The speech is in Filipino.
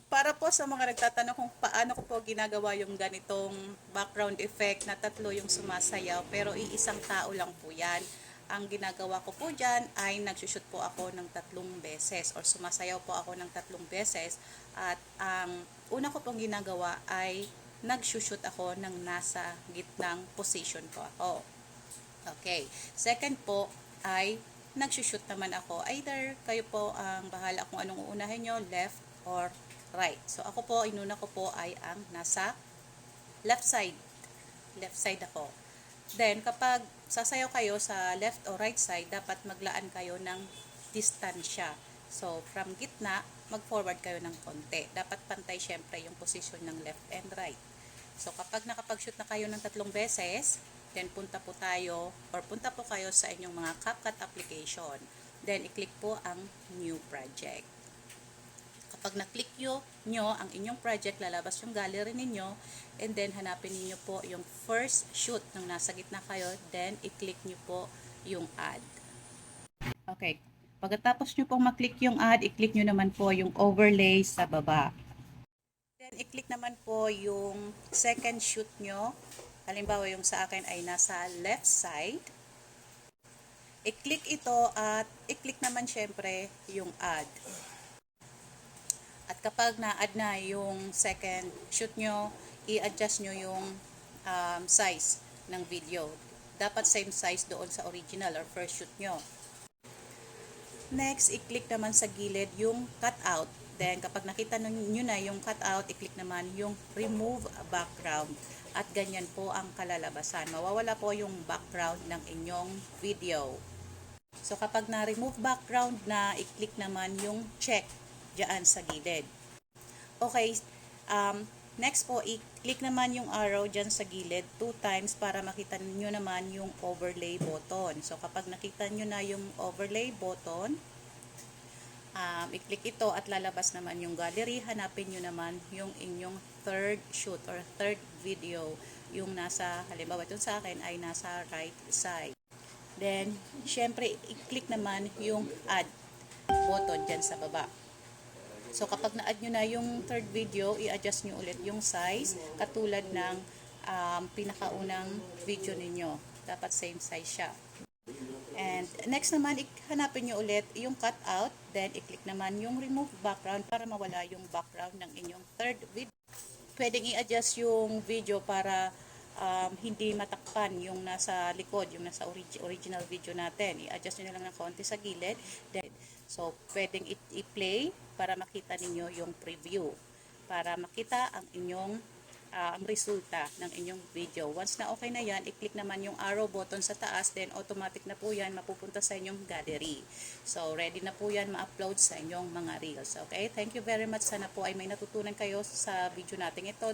Para po sa mga nagtatanong kung paano ko po ginagawa yung ganitong background effect na tatlo yung sumasayaw, pero iisang tao lang po yan. Ang ginagawa ko po dyan ay nagsushoot po ako ng 3 beses or sumasayaw po ako ng 3 beses. At ang una ko pong ginagawa ay nagsushoot ako ng nasa gitnang position po ako. Okay. Second po ay nagsushoot naman ako. Either kayo po ang bahala kung anong uunahin nyo, left or right. So ako po, inuna ko po ay ang nasa left side. Left side ako. Then kapag sasayaw kayo sa left or right side, dapat maglaan kayo ng distansya. So from gitna, mag-forward kayo ng konti. Dapat pantay syempre yung position ng left and right. So kapag nakapag-shoot na kayo ng 3 beses, then punta po kayo sa inyong mga CapCut application. Then i-click po ang new project. Kapag na-click nyo ang inyong project, lalabas yung gallery ninyo, and then hanapin niyo po yung first shoot ng nasa gitna kayo, then i-click nyo po yung add. Okay. Pagkatapos nyo pong maklik yung add, i-click nyo naman po yung overlay sa baba. Then, i-click naman po yung second shoot nyo. Halimbawa, yung sa akin ay nasa left side. I-click ito at i-click naman syempre yung add. At kapag na-add na yung second shoot nyo, i-adjust nyo yung size ng video. Dapat same size doon sa original or first shoot nyo. Next, i-click naman sa gilid yung cutout. Then, kapag nakita nyo na yung cutout, i-click naman yung remove background. At ganyan po ang kalalabasan. Mawawala po yung background ng inyong video. So, kapag na-remove background na, i-click naman yung check dyan sa gilid. Okay, next po, i-click naman yung arrow dyan sa gilid 2 times para makita nyo naman yung overlay button. So, kapag nakita nyo na yung overlay button, i-click ito at lalabas naman yung gallery. Hanapin nyo naman yung inyong third shoot or third video. Yung nasa, halimbawa ito sa akin ay nasa right side. Then, syempre, i-click naman yung add button dyan sa baba. So, kapag na-add nyo na yung third video, i-adjust nyo ulit yung size katulad ng pinakaunang video ninyo. Dapat same size siya. And next naman, hanapin nyo ulit yung cutout. Then, i-click naman yung remove background para mawala yung background ng inyong third video. Pwedeng i-adjust yung video para hindi matakpan yung nasa likod, yung nasa original video natin. I-adjust nyo lang ng konti sa gilid. Then, so, pwedeng i-play para makita ninyo yung preview. Para makita ang inyong ang resulta ng inyong video. Once na okay na yan, i-click naman yung arrow button sa taas, then automatic na po yan mapupunta sa inyong gallery. So, ready na po yan ma-upload sa inyong mga reels. Okay? Thank you very much. Sana po ay may natutunan kayo sa video natin ito.